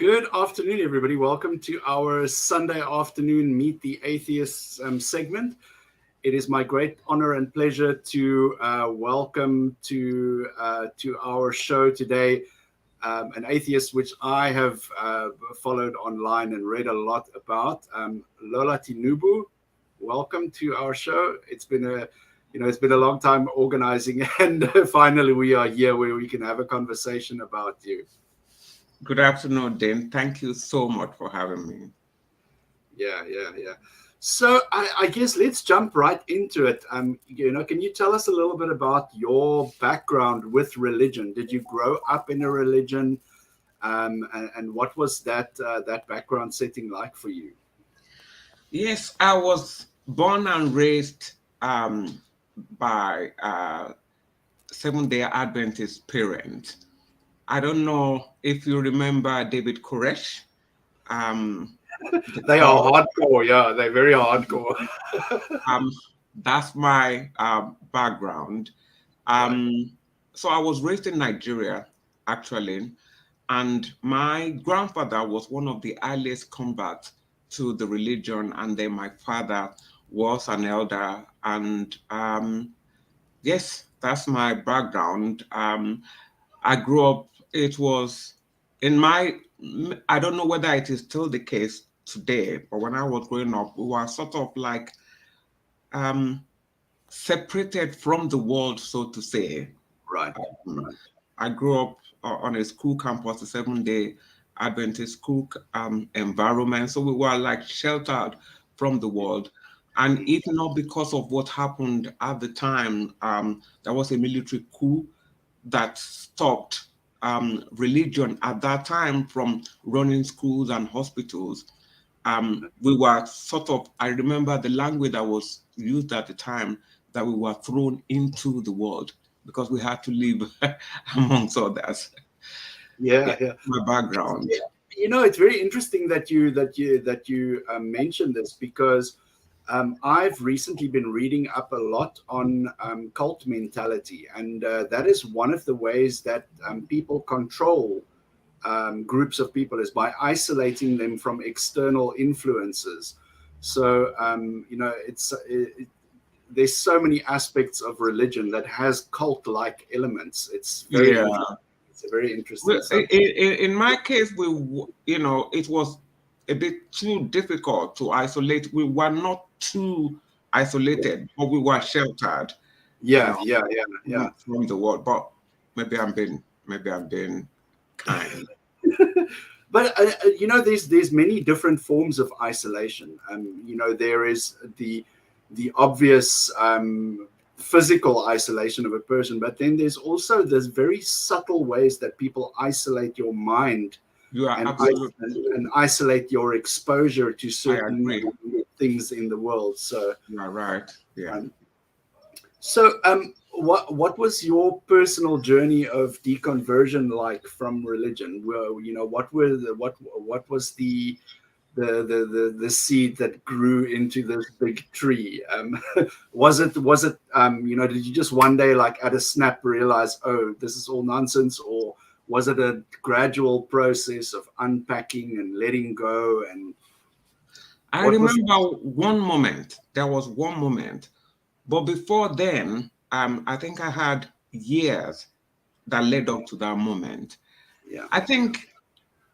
Good afternoon, everybody. Welcome to our Sunday afternoon Meet the Atheists segment. It is my great honor and pleasure to welcome to our show today an atheist which I have followed online and read a lot about, Lola Tinubu. Welcome to our show. It's been a long time organizing, and finally we are here where we can have a conversation about you. Good afternoon, Dane. Thank you so much for having me. Yeah. So I guess let's jump right into it. Can you tell us a little bit about your background with religion? Did you grow up in a religion, and what was that background setting like for you? Yes, I was born and raised by Seventh-day Adventist parents. I don't know if you remember David Koresh. The They are cult. hardcore, yeah. They're very hardcore. Um, that's my background. Right. So I was raised in Nigeria, actually, and my grandfather was one of the earliest converts to the religion, and then my father was an elder. And yes, that's my background. I grew up. It was in my. I don't know whether it is still the case today, but when I was growing up, we were sort of like um, separated from the world, so to say. Right. Um, Right. I grew up on a school campus, a 7-day Adventist school environment. So we were like sheltered from the world. And Mm. if not because of what happened at the time, there was a military coup that stopped religion at that time from running schools and hospitals. We were sort of, I remember the language that was used at the time, that we were thrown into the world because we had to live amongst others. Yeah, Yeah. my background. It's very interesting that you mentioned this because I've recently been reading up a lot on cult mentality, and that is one of the ways that people control groups of people is by isolating them from external influences. So there's so many aspects of religion that has cult-like elements. Yeah. It's a very interesting Well, subject. in my case, it was a bit too difficult to isolate. We were not too isolated, but we were sheltered, you Yeah, know, yeah, yeah, yeah. from the world. But maybe I'm being kind. But there's many different forms of isolation. There is the obvious physical isolation of a person, but then there's also this very subtle ways that people isolate your mind You are and absolutely. and isolate your exposure to I certain agree. things in the world. So You are right. Yeah. um, what was your personal journey of deconversion like from religion? Well, what was the seed that grew into this big tree? Was it did you just one day like at a snap realize, oh, this is all nonsense, or was it a gradual process of unpacking and letting go? And I what was remember one moment. There was one moment, but before then, I think I had years that led up to that moment. yeah I think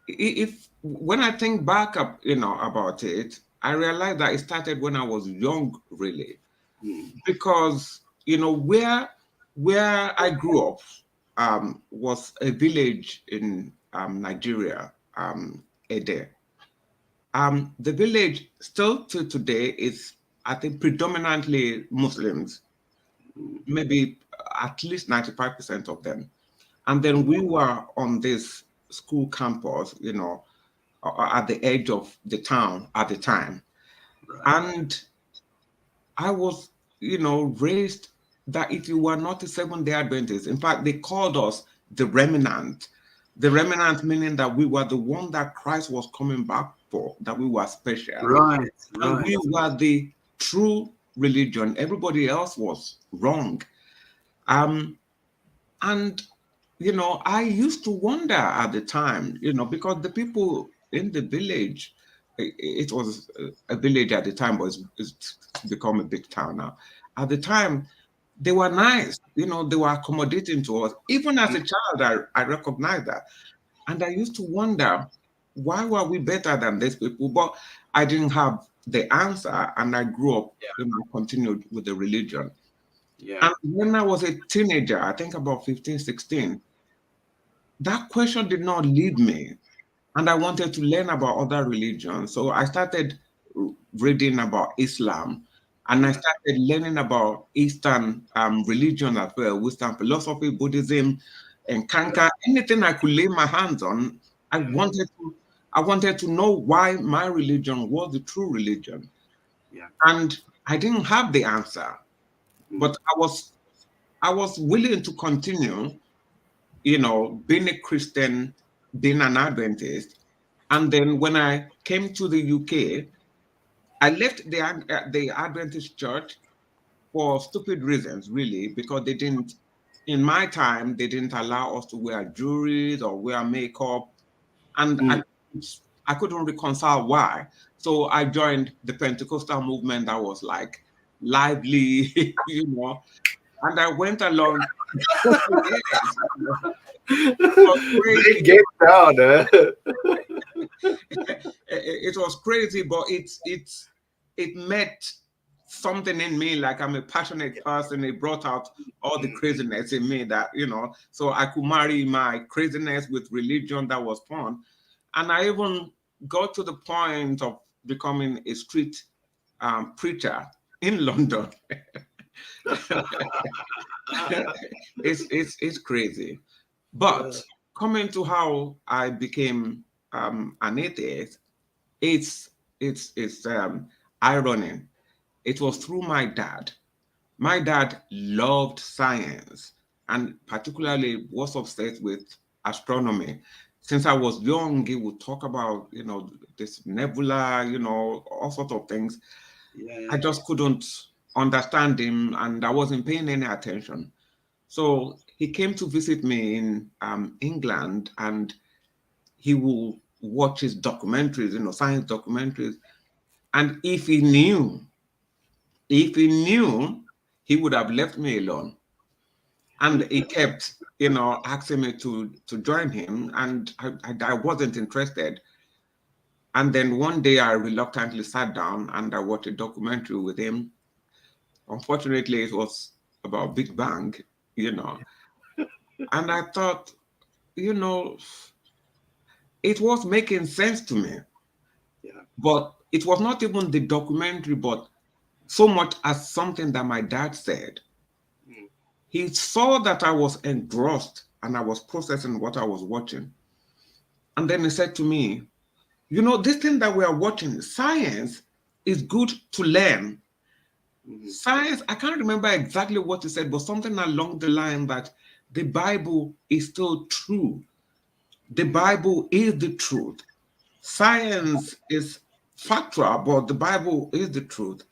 if when I think back up, about it, I realized that it started when I was young, really, mm, because where I grew up was a village in Nigeria, Ede. The village still to today is, I think, predominantly Muslims, mm, maybe at least 95% of them. And then we were on this school campus, at the edge of the town at the time. right. And I was, raised that if you were not a Seventh-day Adventist, in fact, they called us the remnant. The remnant meaning that we were the one that Christ was coming back for, that we were special. Right, And right. we were the true religion. Everybody else was wrong. Um, and I used to wonder at the time, because the people in the village, it was a village at the time, but it's become a big town now. At the time, they were nice, they were accommodating to us. Even as a child, I recognized that. And I used to wonder, why were we better than these people? But I didn't have the answer, and I grew up, continued with the religion. Yeah. And when I was a teenager, I think about 15, 16, that question did not leave me. And I wanted to learn about other religions. So I started reading about Islam, and I Yeah. started learning about Eastern religion as well, Western philosophy, Buddhism, and Kanka, anything I could lay my hands on. I wanted to know why my religion was the true religion. Yeah. And I didn't have the answer, Mm. but I was willing to continue, being a Christian, being an Adventist. And then when I came to the UK, I left the Adventist church for stupid reasons, really, because in my time, they didn't allow us to wear jewelry or wear makeup. And Mm. I couldn't reconcile why. So I joined the Pentecostal movement that was like lively, and I went along. Yes, it was They crazy. get down, eh? It was crazy, but it met something in me. Like, I'm a passionate person. It brought out all the Mm. craziness in me that, so I could marry my craziness with religion. That was fun. And I even got to the point of becoming a street preacher in London. It's crazy. Yeah. But coming to how I became an atheist, it's it's irony. It was through my dad. My dad loved science, and particularly was obsessed with astronomy. Since I was young, he would talk about, this nebula, all sorts of things. I Yeah. just couldn't understand him, and I wasn't paying any attention. So he came to visit me in England, and he will watch his documentaries, science documentaries. And if he knew, he would have left me alone. And he kept, asking me to join him, and I wasn't interested. And then one day I reluctantly sat down and I watched a documentary with him. Unfortunately, it was about Big Bang, you know. And I thought, you know, it was making sense to me. Yeah. But it was not even the documentary, but so much as something that my dad said. Mm. He saw that I was engrossed and I was processing what I was watching. And then he said to me, this thing that we are watching, science is good to learn. Mhm. Science, I can't remember exactly what he said, but something along the line that the Bible is still true. The Bible is the truth. Science is factual, but the Bible is the truth.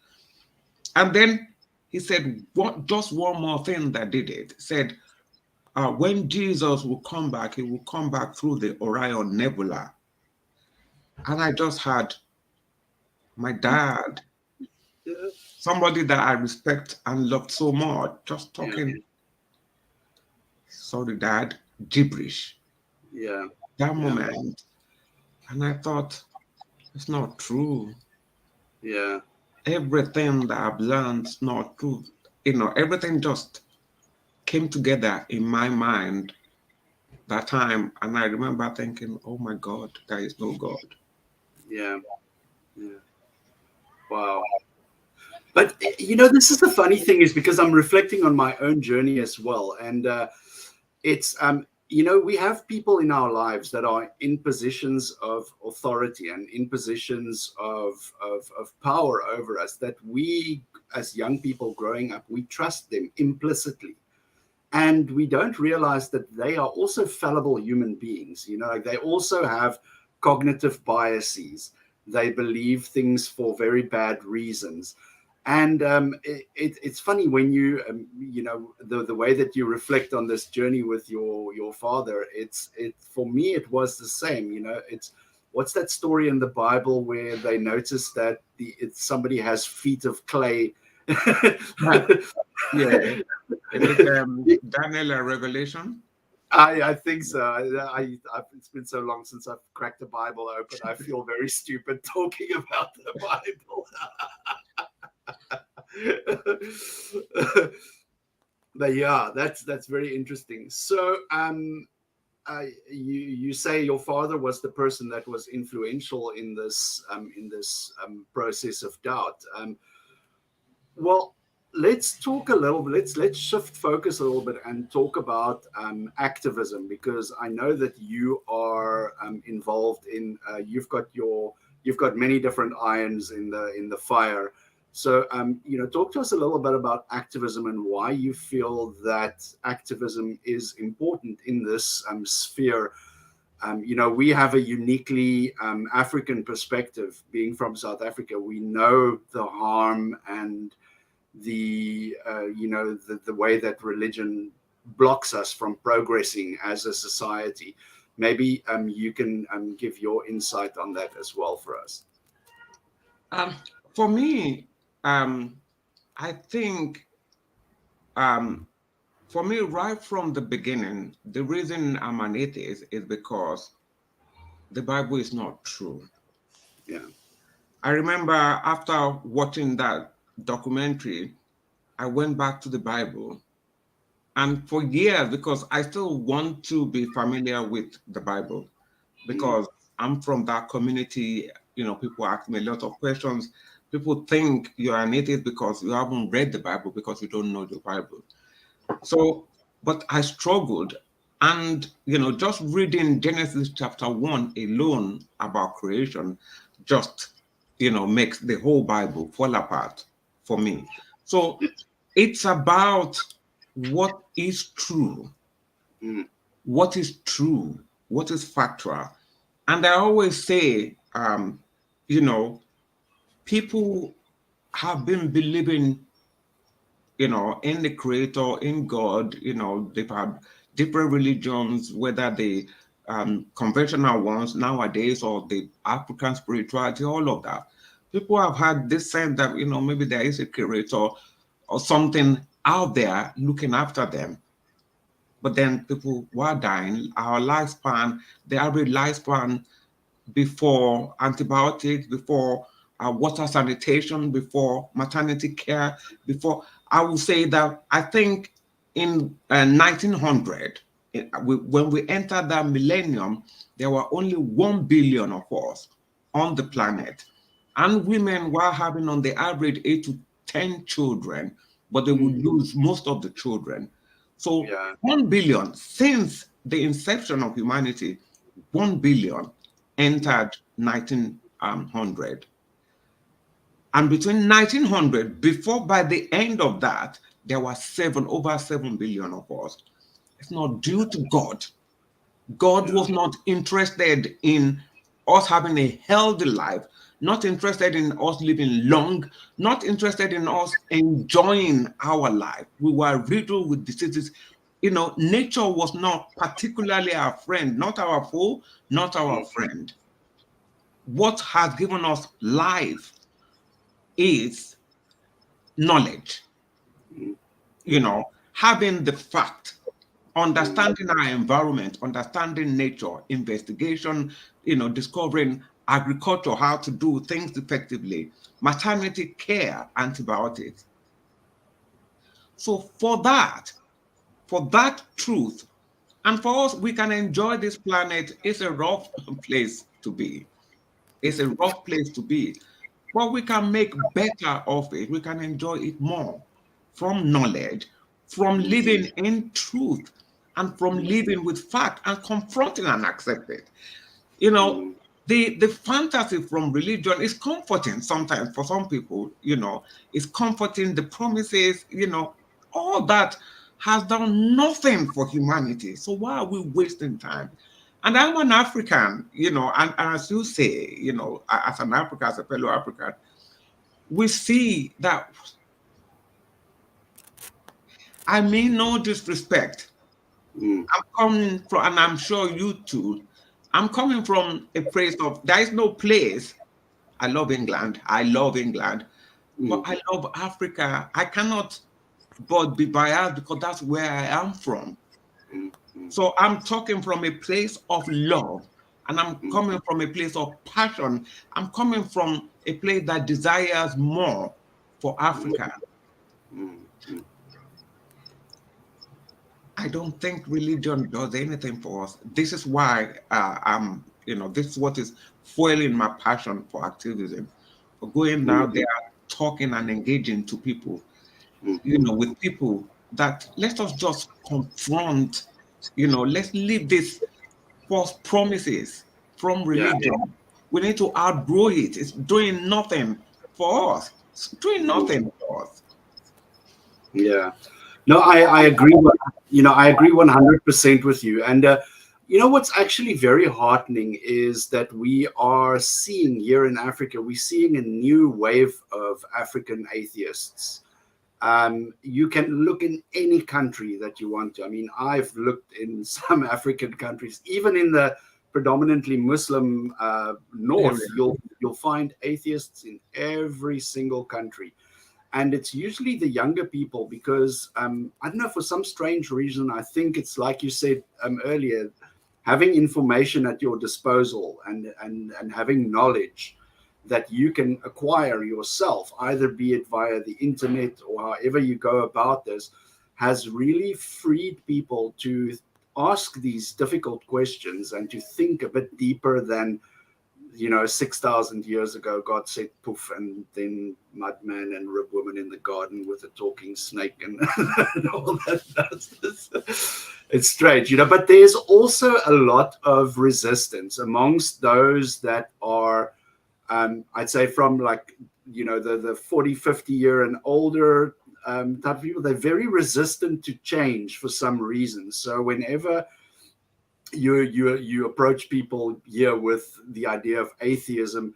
And then he said, just one more thing that did it. He said, when Jesus will come back, he will come back through the Orion Nebula. And I just had my dad, Yeah. somebody that I respect and loved so much, just Yeah. talking, sorry, dad, gibberish. Yeah. That Yeah. moment. And I thought, it's not true. Yeah. Everything that I've learned is not true. Everything just came together in my mind that time. And I remember thinking, oh my God, there is no God. Yeah. Yeah. Wow. But this is the funny thing is because I'm reflecting on my own journey as well, and it's we have people in our lives that are in positions of authority and in positions of power over us that we as young people growing up we trust them implicitly, and we don't realize that they are also fallible human beings. Like they also have cognitive biases. They believe things for very bad reasons. And it's funny when you you know, the way that you reflect on this journey with your father. It for me it was the same. You know, it's what's that story in the Bible where they notice that somebody has feet of clay. Yeah. Is it Daniel and Revelation? I think so. It's been so long since I've cracked the Bible open. I feel very stupid talking about the Bible. But yeah, that's very interesting. So, you say your father was the person that was influential in this process of doubt. Well, let's talk a little bit. Let's shift focus a little bit and talk about activism, because I know that you are involved in. You've got many different irons in the fire. So, you know, talk to us a little bit about activism and why you feel that activism is important in this sphere. You know, we have a uniquely African perspective. Being from South Africa, we know the harm and you know, the way that religion blocks us from progressing as a society. Maybe you can give your insight on that as well for us. Um, for me, I think um, for me, right from the beginning, the reason I'm an atheist is because the Bible is not true. Yeah. I remember after watching that documentary, I went back to the Bible. And for years, because I still want to be familiar with the Bible, Mm, because I'm from that community, you know, people ask me a lot of questions. People think you're an atheist because you haven't read the Bible, because you don't know the Bible. So, but I struggled. And, you know, just reading Genesis chapter 1 alone about creation just, you know, makes the whole Bible fall apart for me. So it's about what is true, mm, what is true, what is factual. And I always say, you know, people have been believing, you know, in the creator, in God. You know, they've had different religions, whether the conventional ones nowadays or the African spirituality, all of that. People have had this sense that, you know, maybe there is a creator or something out there looking after them. But then people were dying. Our lifespan, the average lifespan before antibiotics, before water sanitation, before maternity care, before, I would say that I think in 1900, when we entered that millennium, there were only 1 billion of us on the planet. And women were having on the average 8 to 10 children, but they would mm, lose most of the children. So yeah. 1 billion, since the inception of humanity, 1 billion entered 1900. And between 1900, before by the end of that, there were over 7 billion of us. It's not due to God. God Yeah. was not interested in us having a healthy life, not interested in us living long, not interested in us enjoying our life. We were riddled with diseases. You know, nature was not particularly our friend, not our foe, not our Mm, friend. What has given us life is knowledge, mm, you know, having the fact, understanding our environment, understanding nature, investigation, you know, discovering agriculture, how to do things effectively, maternity care, antibiotics. So for that truth, and for us, we can enjoy this planet. It's a rough place to be. It's a rough place to be. But we can make better of it. We can enjoy it more from knowledge, from mm, living in truth, and from mm, living with fact and confronting and accepting. You know, mm, the fantasy from religion is comforting sometimes for some people, you know, it's comforting, the promises, you know, all that has done nothing for humanity. So why are we wasting time? And I'm an African, you know, and as you say, you know, as an African, as a fellow African, we see that, I mean no disrespect. Mm, I'm coming from, and I'm sure you too, I'm coming from a place of, there is no place. I love England. I love England. But mm, I love Africa. I cannot but be biased because that's where I am from. mm, mm, So I'm talking from a place of love, and I'm mm, coming from a place of passion. I'm coming from a place that desires more for Africa. mm, mm. I don't think religion does anything for us. This is why this is what is fueling my passion for activism, for going out there, talking and engaging to people, with people that let us just confront, let's leave these false promises from Yeah. religion. We need to outgrow it. It's doing nothing for us. It's doing Mm, nothing for us. yeah. No, I agree. I agree 100% with you. And what's actually very heartening is that we are seeing here in Africa, we're seeing a new wave of African atheists. You can look in any country that you want to. I mean, I've looked in some African countries, even in the predominantly Muslim north. Area. You'll find atheists in every single country, and it's usually the younger people because I don't know, for some strange reason, I think it's like you said earlier, having information at your disposal and having knowledge that you can acquire yourself, either be it via the internet or however you go about this, has really freed people to ask these difficult questions and to think a bit deeper than 6,000 years ago, God said poof, and then mudman and rib woman in the garden with a talking snake and, and all that nonsense. It's strange, but there's also a lot of resistance amongst those that are, I'd say from like, the 40, 50-year and older type of people. They're very resistant to change for some reason. So whenever you approach people here with the idea of atheism,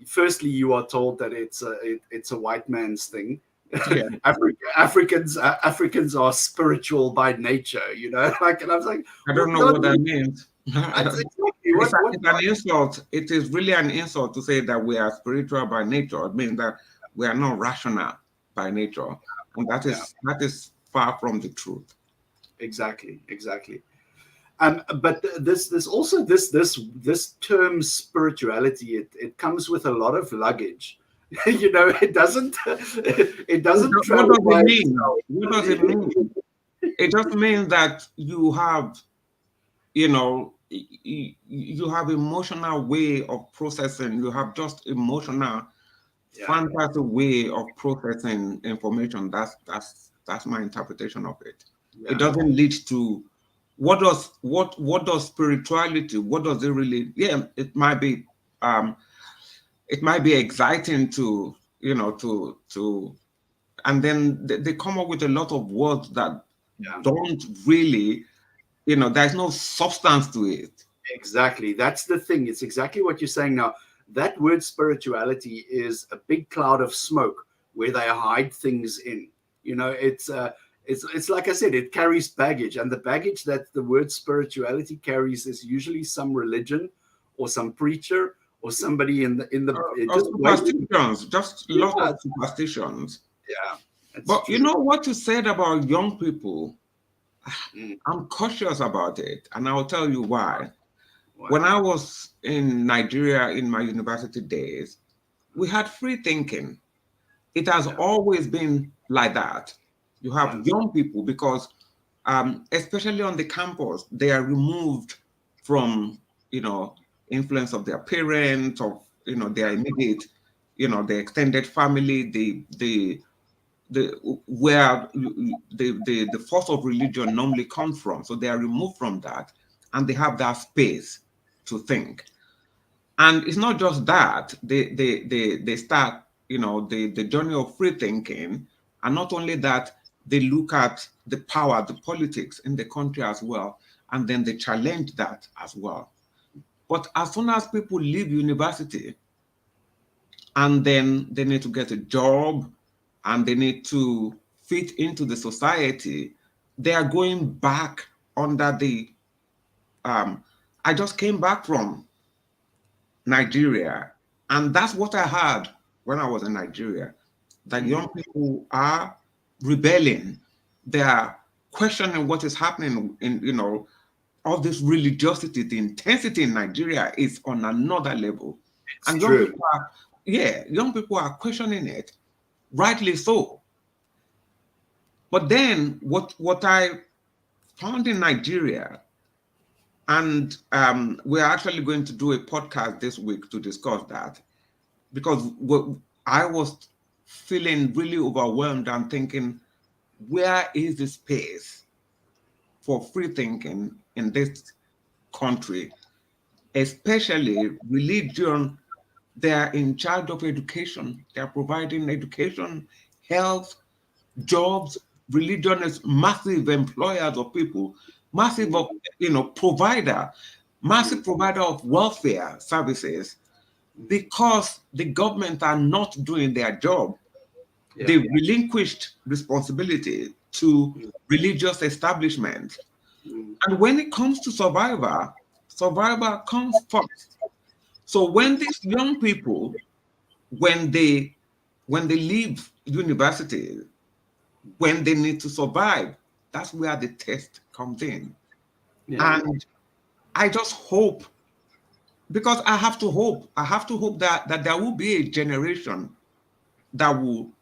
firstly you are told that it's a white man's thing. Yeah. Africans are spiritual by nature, like, and I was like, I well, don't know no, what that means. that's exactly It's an insult. It is really an insult to say that we are spiritual by nature. It means that we are not rational by nature, and that yeah, is far from the truth. exactly. But this also this term spirituality, it comes with a lot of luggage. It doesn't What travel does it by mean? itself. What does it mean? It just means that you have, you have emotional way of processing. You have just emotional Yeah, fantasy way of processing information. That's my interpretation of it. It yeah, doesn't lead to what does spirituality, what does it really, yeah, it might be exciting to, and then they come up with a lot of words that yeah. don't really, there's no substance to it. Exactly. That's the thing. It's exactly what you're saying now. That word spirituality is a big cloud of smoke where they hide things in. It's like I said, it carries baggage, and the baggage that the word spirituality carries is usually some religion or some preacher or somebody in the Or just waiting. superstitions, just a lot Yeah, of superstitions. yeah, that's But you true. know what you said about young people? Mm, I'm cautious about it, and I'll tell you why. When wow. I was in Nigeria in my university days, we had free thinking. It has Yeah, always been like that. You yeah, have young people because, especially on the campus, they are removed from, influence of their parents, of, their immediate, the extended family, the where the force of religion normally comes from. So they are removed from that, and they have that space to think. And it's not just that, they start, the journey of free thinking. And not only that, they look at the power, the politics in the country as well, and then they challenge that as well. But as soon as people leave university, and then they need to get a job, and they need to fit into the society. They are going back under the I just came back from Nigeria, and that's what I heard when I was in Nigeria, that young people are rebelling. They are questioning what is happening in, all this religiosity. The intensity in Nigeria is on another level. It's And young true. people are, yeah, young people are questioning it, rightly so. But then what I found in Nigeria, and we're actually going to do a podcast this week to discuss that, because I was feeling really overwhelmed and thinking, where is the space for free thinking in this country, especially religion? They are in charge of education. They are providing education, health, jobs. Religion is massive employers of people, massive of, provider, massive provider of welfare services. Because the government are not doing their job, Yeah. they relinquished responsibility to religious establishments. Mm. And when it comes to survivor comes first. So when these young people, when they leave university, when they need to survive, that's where the test comes in. Yeah. And I just hope, because I have to hope that there will be a generation that will,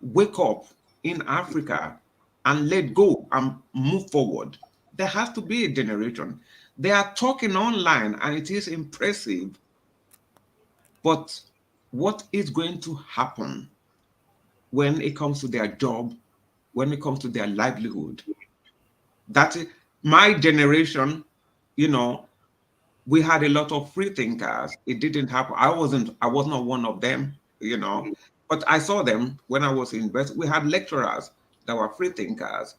wake up in Africa and let go and move forward. There has to be a generation. They are talking online and it is impressive, but what is going to happen when it comes to their job, when it comes to their livelihood? That is, my generation, you know, we had a lot of free thinkers. It didn't happen. I was not one of them, but I saw them when I was in university. We had lecturers that were free thinkers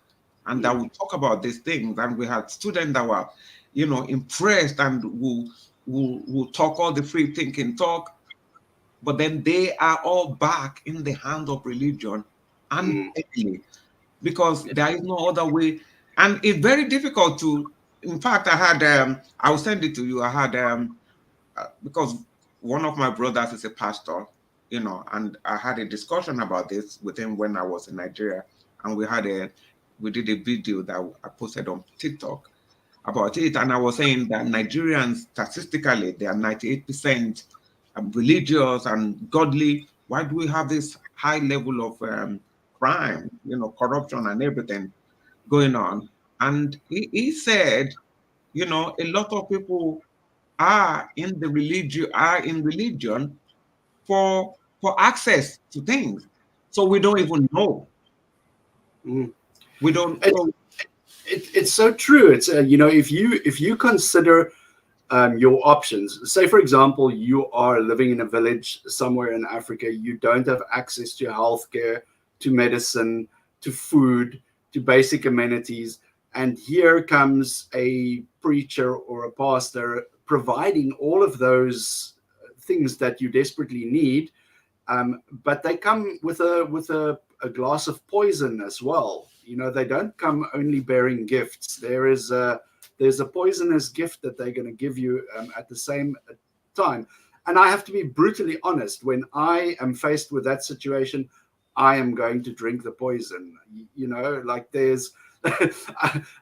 and that would talk about these things. And we had students that were, impressed and will talk all the free thinking talk. But then they are all back in the hand of religion Mm. unfairly, because there is no other way. And it's very difficult to, in fact, I will send it to you. I had, because one of my brothers is a pastor, and I had a discussion about this with him when I was in Nigeria. And we did a video that I posted on TikTok about it. And I was saying that Nigerians, statistically, they are 98% religious and godly. Why do we have this high level of crime, corruption and everything going on? And he said, a lot of people are in religion for access to things. So we don't even know. Mm. We don't. It, So it's so true. It's if you consider your options. Say, for example, you are living in a village somewhere in Africa. You don't have access to healthcare, to medicine, to food, to basic amenities. And here comes a preacher or a pastor providing all of those things that you desperately need. But they come with a glass of poison as well. They don't come only bearing gifts. There's a poisonous gift that they're going to give you at the same time. And I have to be brutally honest. When I am faced with that situation, I am going to drink the poison. Like there's.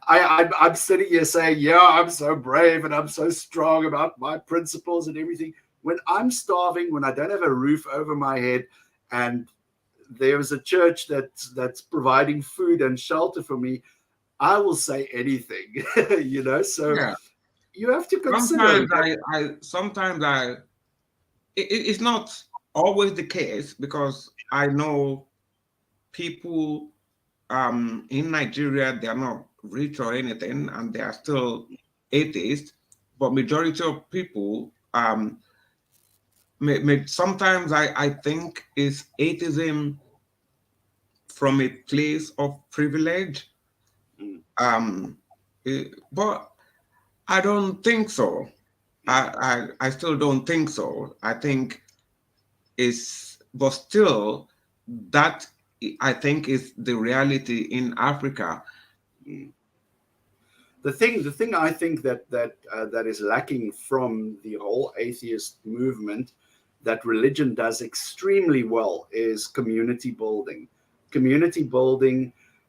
I'm sitting here saying, yeah, I'm so brave and I'm so strong about my principles and everything. When I'm starving, when I don't have a roof over my head, and there's a church that's providing food and shelter for me, I will say anything. So yeah, you have to consider sometimes that. it's not always the case, because I know people in Nigeria, they are not rich or anything, and they are still atheists. But majority of people, sometimes I think is atheism from a place of privilege. Mm, But I don't think so. mm, I still don't think so. I think but still, that I think is the reality in Africa. Mm. The thing I think that is lacking from the whole atheist movement, that religion does extremely well, is community building,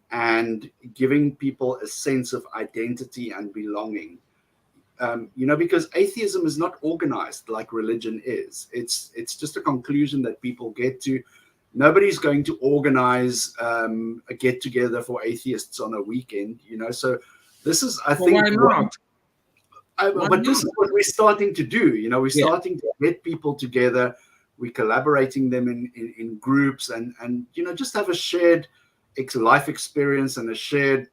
and giving people a sense of identity and belonging. Because atheism is not organized like religion is. It's just a conclusion that people get to. Nobody's going to organize a get together for atheists on a weekend. So this is, I But why think, what. not? Why But this not? is what we're starting to do. We're Yeah. starting to get people together. We're collaborating them in groups, and just have a shared life experience and a shared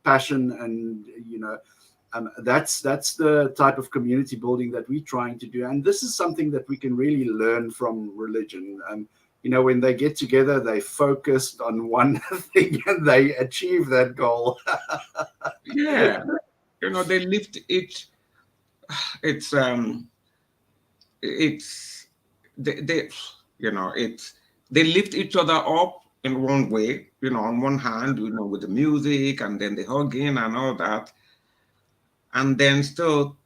passion, and that's the type of community building that we're trying to do. And this is something that we can really learn from religion. When they get together, they focused on one thing and they achieve that goal. Yeah. They lift each. It's it's they it's they lift each other up in one way. On one hand, with the music and then the hugging and all that, and then still,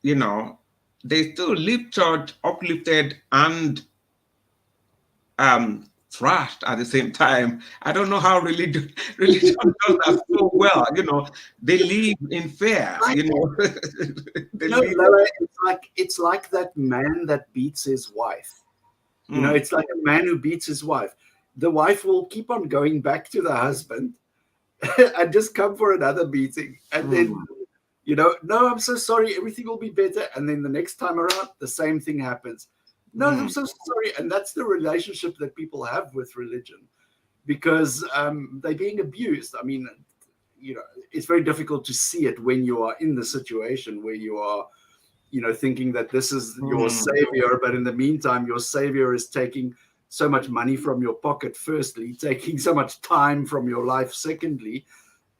they still live church uplifted and thrashed at the same time. I don't know how religion religion does that so well. They live in fear. They live. Lola, it's like that man that beats his wife. Mm, It's like a man who beats his wife. The wife will keep on going back to the husband and just come for another beating. And then, mm, no, I'm so sorry, everything will be better. And then the next time around, the same thing happens. No, I'm mm, so sorry. And that's the relationship that people have with religion, because they're being abused. I mean, it's very difficult to see it when you are in the situation where you are, thinking that this is your mm, savior, but in the meantime, your savior is taking so much money from your pocket, firstly, taking so much time from your life, secondly,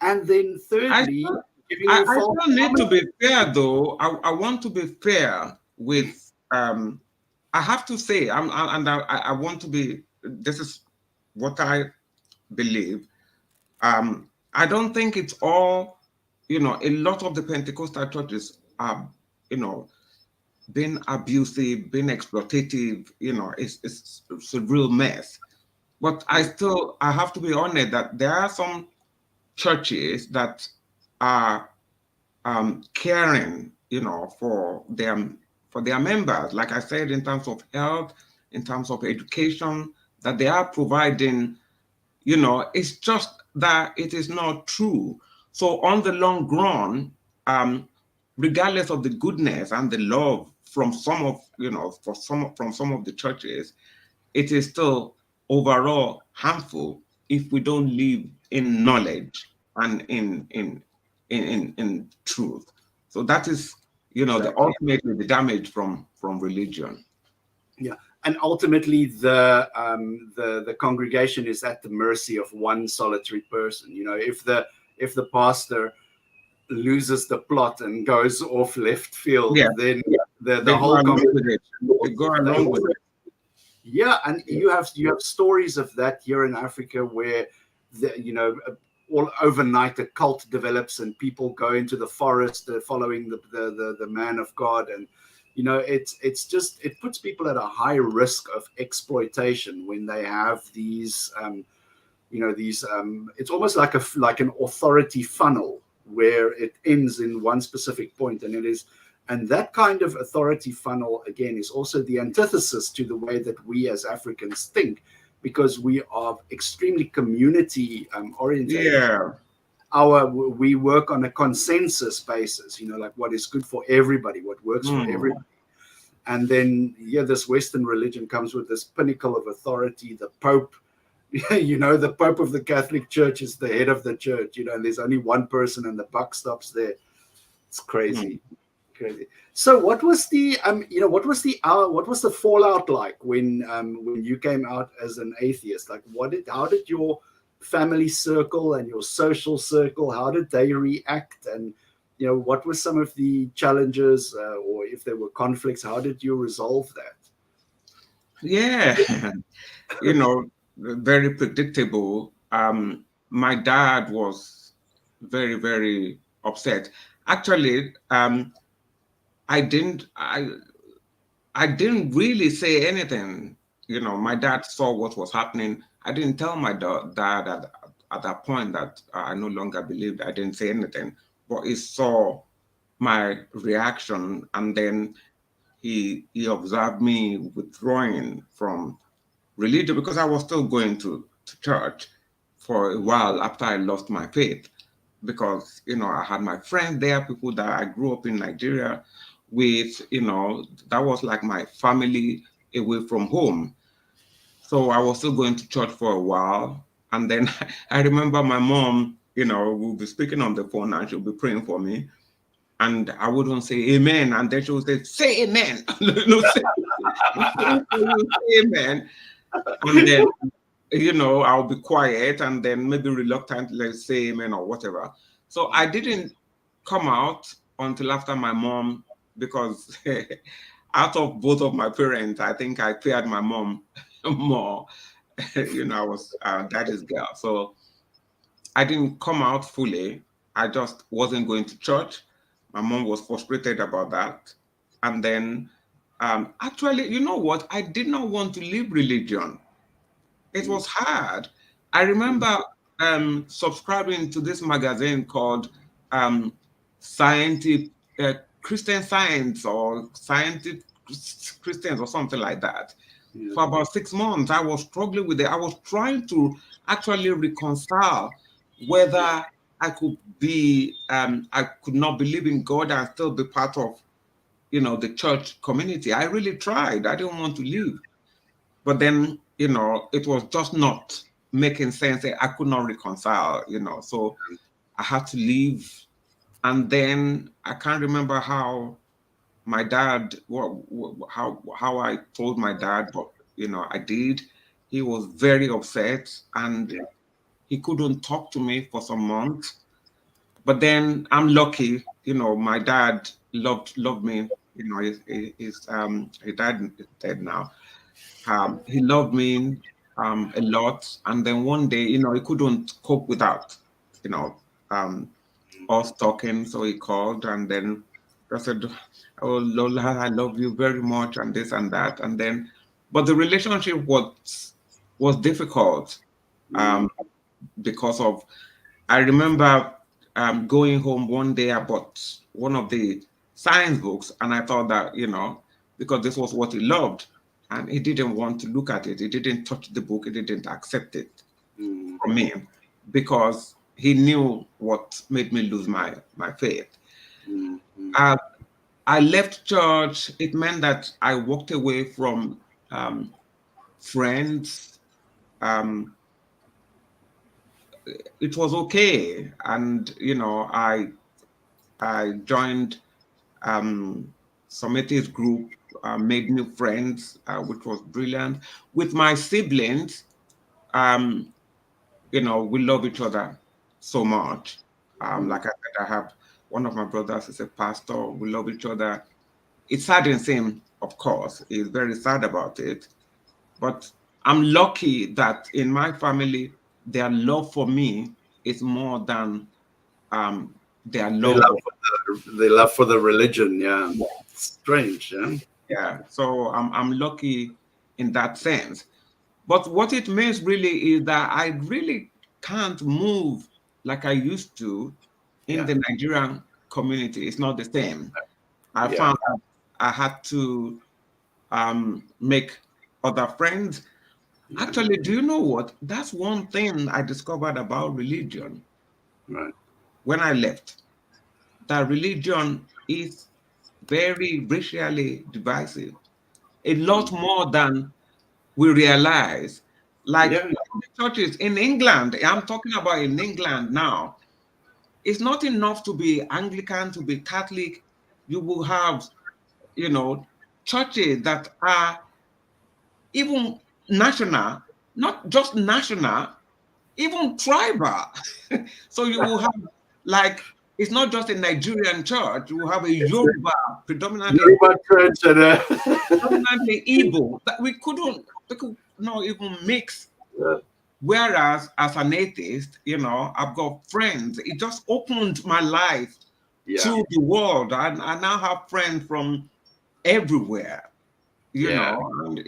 and then I thirdly, still, giving you I false still need to promises. be fair, though. I want to be fair with. I have to say, I want to be. This is what I believe. I don't think it's all. A lot of the Pentecostal churches are, you know, being abusive, being exploitative. It's a real mess. But I have to be honest that there are some churches that are caring, for their members. Like I said, in terms of health, in terms of education, that they are providing. It's just that it is not true. So on the long run, um, regardless of the goodness and the love from from some of the churches, it is still overall harmful if we don't live in knowledge and in truth. So that is, Exactly. ultimately the damage from religion. Yeah, and ultimately, the congregation is at the mercy of one solitary person. If the pastor loses the plot and goes off left field, Yeah, then the they go whole along with it. They congregation, go they along with also. it. Yeah, and you have stories of that here in Africa where all overnight a cult develops and people go into the forest following the man of God, and it's just, it puts people at a high risk of exploitation when they have these it's almost like an authority funnel where it ends in one specific point, and that kind of authority funnel, again, is also the antithesis to the way that we as Africans think, because we are extremely community orientated. Yeah. We work on a consensus basis, like what is good for everybody, what works for Mm. everybody. And then, yeah, this Western religion comes with this pinnacle of authority, the Pope. The Pope of the Catholic Church is the head of the church, and there's only one person and the buck stops there. It's Mm. crazy. Crazy. So what was the fallout like when you came out as an atheist? Like, how did your family circle and your social circle, how did they react? And what were some of the challenges, or if there were conflicts, how did you resolve that? Yeah, you know, very predictable. My dad was very, very upset. Actually, I didn't, I, I didn't really say anything. You know, my dad saw what was happening. I didn't tell my dad at that point that I no longer believed. I didn't say anything, but he saw my reaction, and then he observed me withdrawing from religion because I was still going to church for a while after I lost my faith. Because, you know, I had my friends there, people that I grew up in Nigeria with, you know, that was like my family away from home. So I was still going to church for a while. And then I remember my mom, you know, would be speaking on the phone and she'll be praying for me. And I wouldn't say amen. And then she would say amen. No, say, I'm praying for you, say amen. And then, you know, I'll be quiet and then maybe reluctantly say amen or whatever. So I didn't come out until after my mom, because out of both of my parents, I think I feared my mom more. You know, I was daddy's girl. So I didn't come out fully. I just wasn't going to church. My mom was frustrated about that. And then, actually, you know what? I did not want to leave religion. It was hard. I remember subscribing to this magazine called um, Scientific Christian Science or Scientific Christians or something like that. Yeah. For about 6 months, I was struggling with it. I was trying to actually reconcile whether I could be, I could not believe in God and still be part of, you know, the church community. I really tried. I didn't want to leave. But then, you know, it was just not making sense. I could not reconcile, you know, so I had to leave. And then I can't remember how my dad, how I told my dad, but, you know, I did. He was very upset and Yeah. he couldn't talk to me for some months. But then I'm lucky, you know, my dad loved me. You know, his dad is dead now. He loved me a lot, and then one day, you know, he couldn't cope without, you know, um, us talking, so he called, and then I said, "Oh, Lola, I love you very much," and this and that, and then, but the relationship was difficult Mm. because of. I remember going home one day. I bought one of the science books, and I thought that, you know, because this was what he loved, and he didn't want to look at it. He didn't touch the book. He didn't accept it Mm. from me because he knew what made me lose my faith. Mm. Mm. Uh, I left church. It meant that I walked away from um, friends. Um, it was okay, and you know, I joined some atheist group, made new friends, which was brilliant. With my siblings, um, you know, we love each other so much. Mm. Like I said, I have one of my brothers is a pastor. We love each other. It saddens him, of course. He's very sad about it. But I'm lucky that in my family, their love for me is more than um, their They love love of. they love for the religion. Yeah. Strange. Yeah. Yeah, so I'm lucky in that sense. But what it means really is that I really can't move like I used to in Yeah. the Nigerian community. It's not the same. I Yeah. found that I had to make other friends. Yeah. Actually, do you know what? That's one thing I discovered about religion Right. when I left. That religion is very racially divisive, a lot more than we realize. Like Yeah. in the churches in England, I'm talking about in England now, it's not enough to be Anglican, to be Catholic. You will have, you know, churches that are even national, not just national, even tribal. So you will have like it's not just a Nigerian church. We have a Yoruba, predominantly Yoruba church and predominantly Igbo, that they could not even mix. Whereas as an atheist, I've got friends. It just opened my life yeah, to the world. I now have friends from everywhere, yeah, and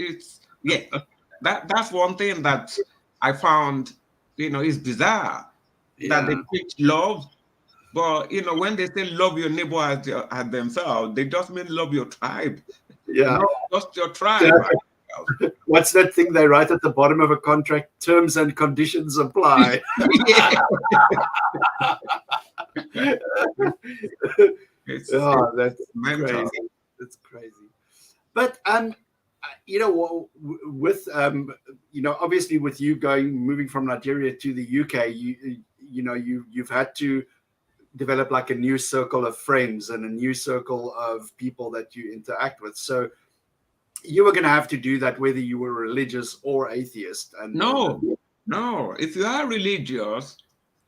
that's one thing that I found, is bizarre, that they yeah, preach love. But when they say love your neighbor as themselves, they just mean love your tribe, yeah. not just your tribe. What's that thing they write at the bottom of a contract? Terms and conditions apply. Yeah. Oh, that's It's mental. crazy. That's crazy. But with obviously with you moving from Nigeria to the UK, you've had to develop like a new circle of friends and a new circle of people that you interact with. So you were going to have to do that whether you were religious or atheist, and No. If you are religious,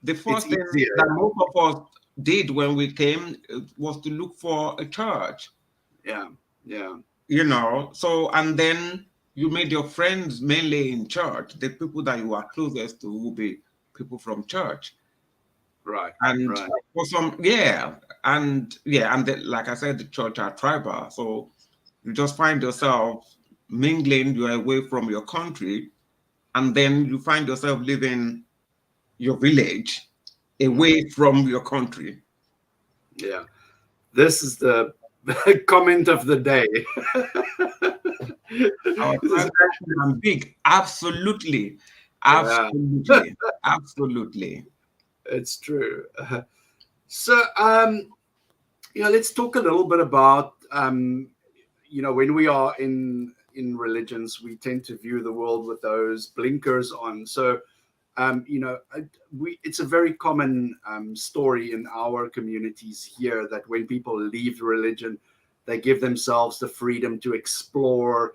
the it's first thing that easier. most of us did when we came was to look for a church, Yeah, yeah, So, and then you made your friends mainly in church. The people that you are closest to will be people from church. right, And right. for some, like I said, the church are tribal. So you just find yourself mingling, you're away from your country, and then you find yourself living your village away from your country. Yeah, this is the comment of the day. Our This is tribes are big. Absolutely. yeah, Absolutely. Absolutely. it's true. So, let's talk a little bit about, when we are in religions, we tend to view the world with those blinkers on. So, it's a very common story in our communities here that when people leave religion, they give themselves the freedom to explore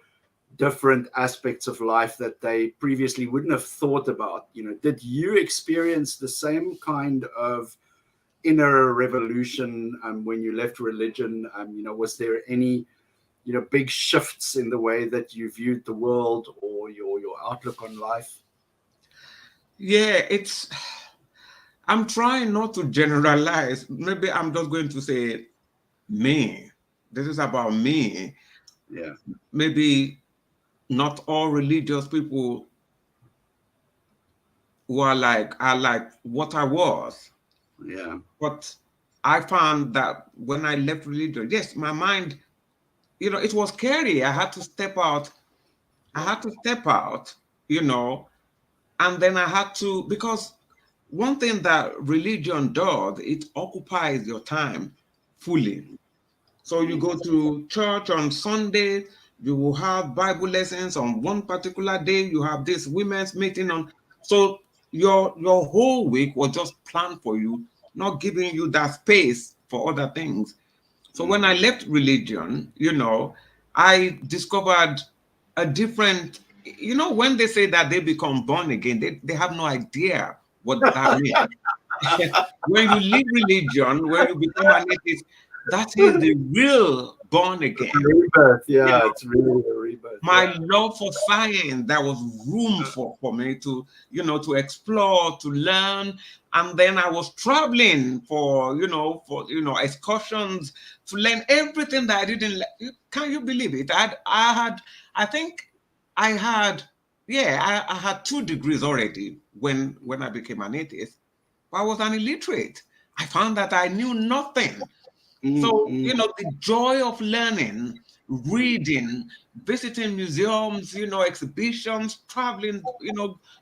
different aspects of life that they previously wouldn't have thought about. Did you experience the same kind of inner revolution when you left religion? Was there any big shifts in the way that you viewed the world or your outlook on life? Yeah, I'm trying not to generalize. Maybe I'm just going to say me. This is about me. Yeah, Maybe not all religious people who are like what I was. yeah, But I found that when I left religion, yes, my mind, it was scary. I had to step out. I yeah, had to step out, you know, and then I had to, because one thing that religion does, it occupies your time fully. So you go to church on Sunday, you will have Bible lessons on one particular day, you have this women's meeting on. So your whole week was just planned for you, not giving you that space for other things. So when I left religion, I discovered a different, when they say that they become born again, they have no idea what that means. When you leave religion, when you become an atheist, that is the real born again. rebirth. You Yeah, know, it's really a rebirth. my Yeah, love for science, there was room for me to, to explore, to learn. And then I was traveling excursions to learn everything that I didn't can you believe it? I think I had I had 2 degrees already when I became an atheist. But I was an illiterate. I found that I knew nothing. So, the joy of learning, reading, visiting museums, exhibitions, traveling,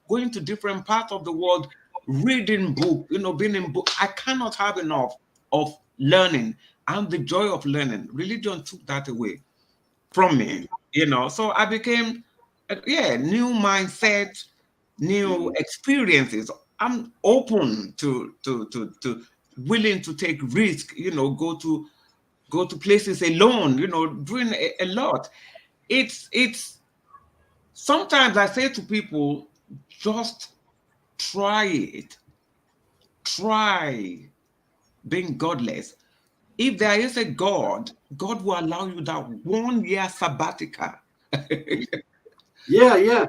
going to different parts of the world, reading book, being in book. I cannot have enough of learning and the joy of learning. Religion took that away from me, So I became, new mindset, new experiences. I'm open to willing to take risk, go to places alone, doing a lot. It's sometimes I say to people, just try it. Try. being godless. If there is a God, God will allow you that 1 year sabbatical. Yeah, yeah,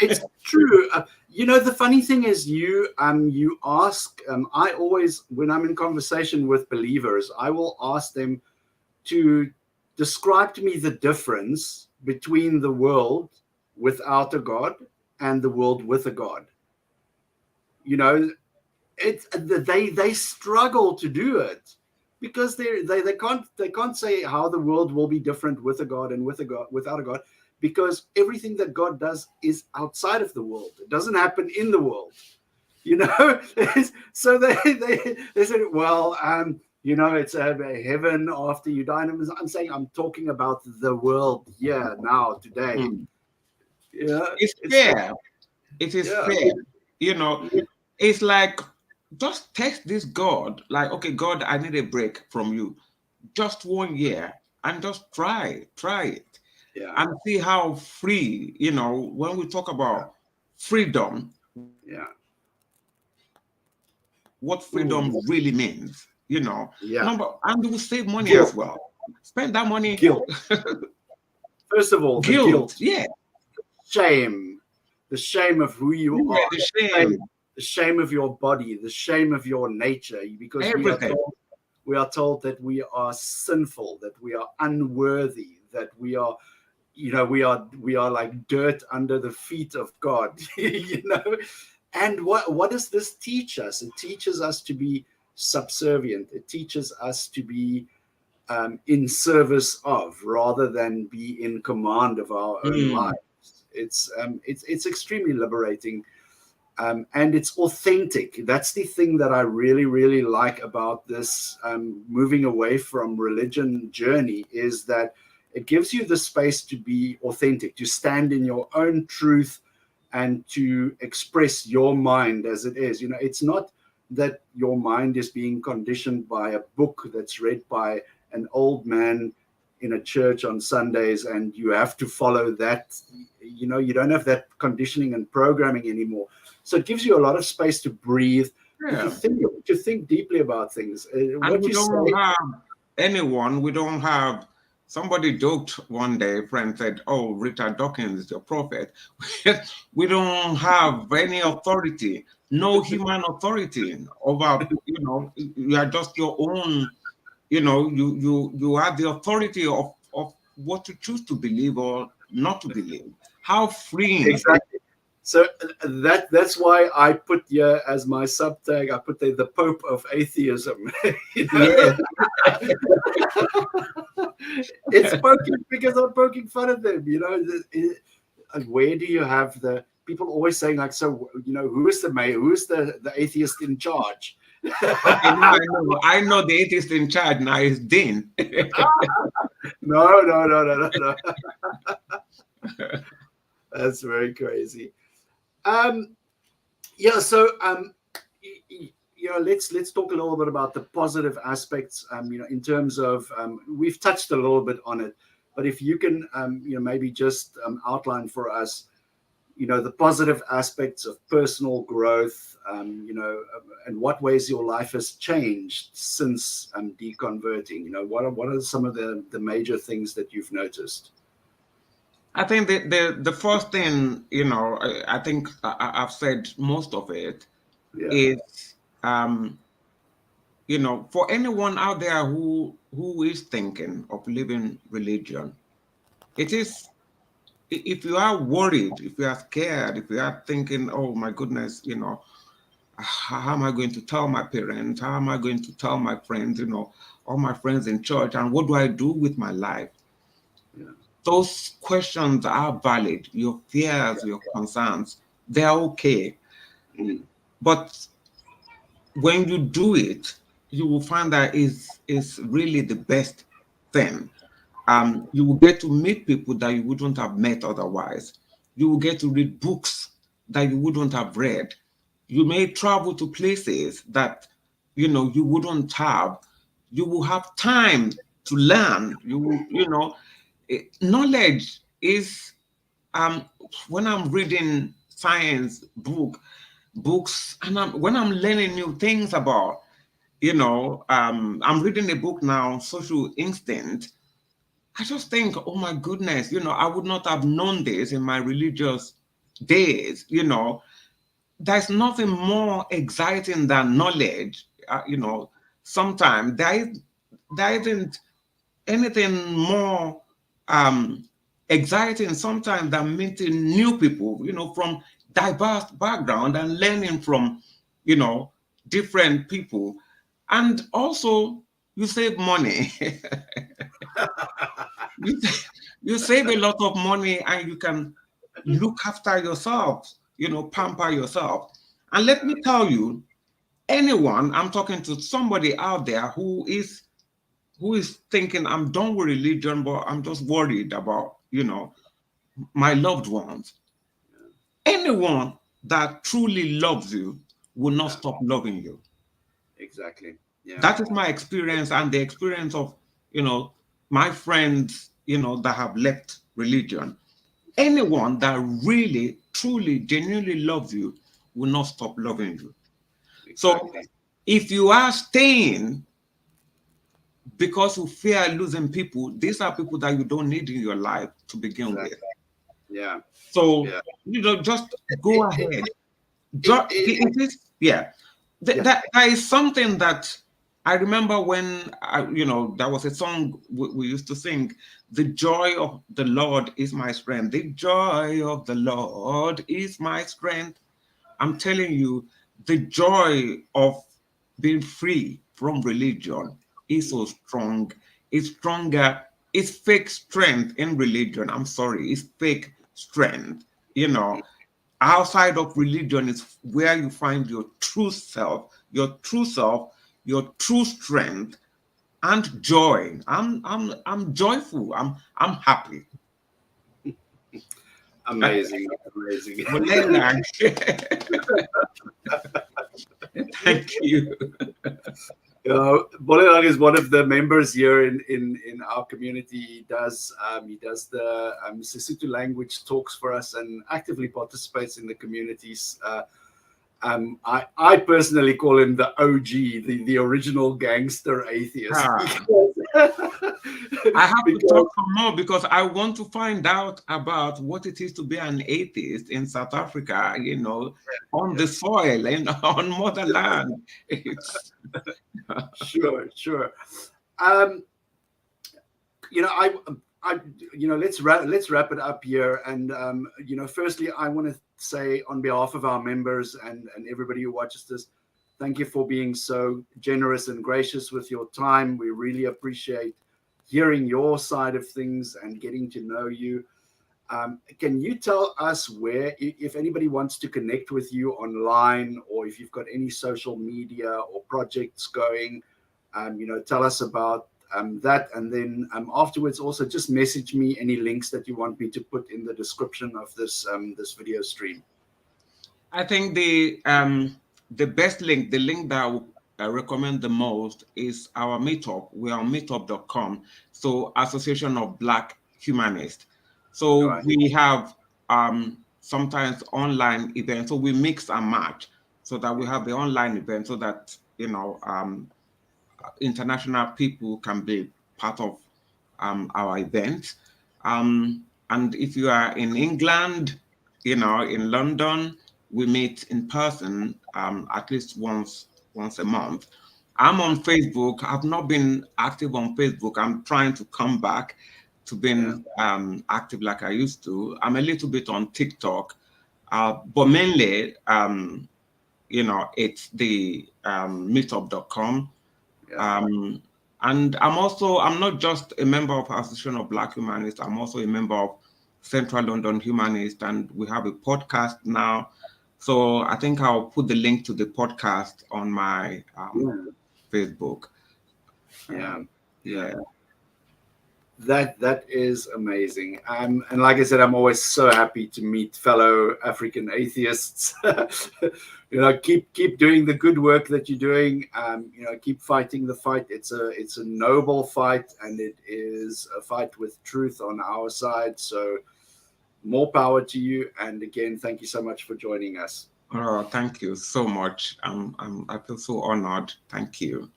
it's true. The funny thing is, you ask. I always, when I'm in conversation with believers, I will ask them to describe to me the difference between the world without a God and the world with a God. You know, they struggle to do it because they can't say how the world will be different with a God and with a God without a God, because everything that God does is outside of the world. It doesn't happen in the world. you know so they said, well, it's a heaven after you die. And I'm saying, I'm talking about the world here now today. Mm. Yeah, It's it's fair. It is yeah, fair. You know, it's like just text this God, like, okay, God, I need a break from you. Just 1 year and just try it yeah, and see how free, when we talk about freedom, yeah, what ooh, freedom really means, yeah. number, and we will save money as Guilt, well. Spend that money. guilt. First of all, the Guilt, guilt, yeah, shame, the shame of who you yeah, are, the shame, shame, the shame of your body, the shame of your nature, because everything. we are told that we are sinful, that we are unworthy, that we are, we are like dirt under the feet of God. And what does this teach us? It teaches us to be subservient. It teaches us to be in service of, rather than be in command of our own Mm, lives. It's extremely liberating, and it's authentic. That's the thing that I really, really like about this moving away from religion journey, is that it gives you the space to be authentic, to stand in your own truth, and to express your mind as it is. It's not that your mind is being conditioned by a book that's read by an old man in a church on Sundays, and you have to follow that. You don't have that conditioning and programming anymore. So it gives you a lot of space to breathe, and to yeah. think deeply about things. And What we you don't say, have anyone, we don't have, somebody joked one day, a friend said, oh, Richard Dawkins is your prophet. We don't have any authority, no human authority over, you are just your own, you have the authority of what to choose to believe or not to believe. How freeing. exactly. So that's why I put here as my subtag. I put the Pope of atheism. you know, Yes. it's poking because I'm poking fun at them. Where do you have the people always saying, like, so who is the mayor? Who is the atheist in charge? Okay, now I know the atheist in charge now is Dean. No, no, no, no, no, no. That's very crazy. Um, yeah. So let's talk a little bit about the positive aspects. In terms of, we've touched a little bit on it, but if you can, maybe just outline for us, the positive aspects of personal growth, and what ways your life has changed since deconverting. What are some of the major things that you've noticed? I think the first thing, I think I've said most of it Yeah, is, for anyone out there who is thinking of leaving religion, it is, if you are worried, if you are scared, if you are thinking, oh my goodness, how am I going to tell my parents? How am I going to tell my friends, all my friends in church, and what do I do with my life? yeah, Those questions are valid. Your fears, your concerns, they're okay. mm, But when you do it, you will find that is really the best thing. You will get to meet people that you wouldn't have met otherwise. You will get to read books that you wouldn't have read. You may travel to places that you wouldn't have. You will have time to learn. Knowledge is, um when I'm reading science books, and when I'm learning new things about, I'm reading a book now, Social Instinct. I just think, oh my goodness, I would not have known this in my religious days. There's nothing more exciting than knowledge. Sometimes there isn't anything more exciting sometimes than meeting new people, from diverse background and learning from, you know, different people. And also you save money. you, you save a lot of money and you can look after yourself, pamper yourself. And let me tell you, anyone, I'm talking to somebody out there who is thinking, I'm done with religion, but I'm just worried about, my loved ones. Anyone that truly loves you will not Yeah, stop loving you. exactly. Yeah, That is my experience and the experience of, you know, my friends, that have left religion. Anyone that really, truly, genuinely loves you will not stop loving you. So exactly. if you are staying because you fear losing people, these are people that you don't need in your life to begin with. Exactly. Yeah, So, yeah. just It, go it, ahead. it, it, it, It is, yeah. yeah. That is something that I remember when, there was a song we used to sing, the joy of the Lord is my strength. The joy of the Lord is my strength. I'm telling you, the joy of being free from religion is so strong. It's stronger. It's fake strength in religion. I'm sorry, it's fake strength. You know, outside of religion is where you find your true strength and joy. I'm joyful. I'm happy. Amazing, amazing. Mulela. Thank you. Bolelang is one of the members here in our community. He does the Sesotho language talks for us and actively participates in the communities. I personally call him the OG, the original gangster atheist, Ah, because, I have to because talk some more because I want to find out about what it is to be an atheist in South Africa, on the yeah, soil and on motherland. It's sure, sure. Um, you know, I, let's wrap it up here. And firstly, I want to say on behalf of our members and everybody who watches this, thank you for being so generous and gracious with your time. We really appreciate hearing your side of things and getting to know you. Can you tell us where, if anybody wants to connect with you online, or if you've got any social media or projects going, tell us about that. And then afterwards, also just message me any links that you want me to put in the description of this video stream. I think the best link, the link that I would recommend the most is our meetup. We're on meetup.com. So Association of Black Humanists. All So right. we have sometimes online events. So we mix and match so that we have the online event so that international people can be part of our event. And if you are in England, in London, we meet in person at least once a month. I'm on Facebook. I've not been active on Facebook. I'm trying to come back to Yeah. being active like I used to. I'm a little bit on TikTok, but mainly, it's the meetup.com. Yeah. um, and I'm not just a member of Association of Black Humanists, I'm also a member of Central London Humanists, and we have a podcast now. So I think I'll put the link to the podcast on my Yeah. Facebook. Yeah. Yeah. Yeah. That is amazing. And like I said, I'm always so happy to meet fellow African atheists. Keep doing the good work that you're doing. Keep fighting the fight. It's a noble fight, and it is a fight with truth on our side. So more power to you. And again, thank you so much for joining us. Oh, thank you so much. I feel so honored. Thank you.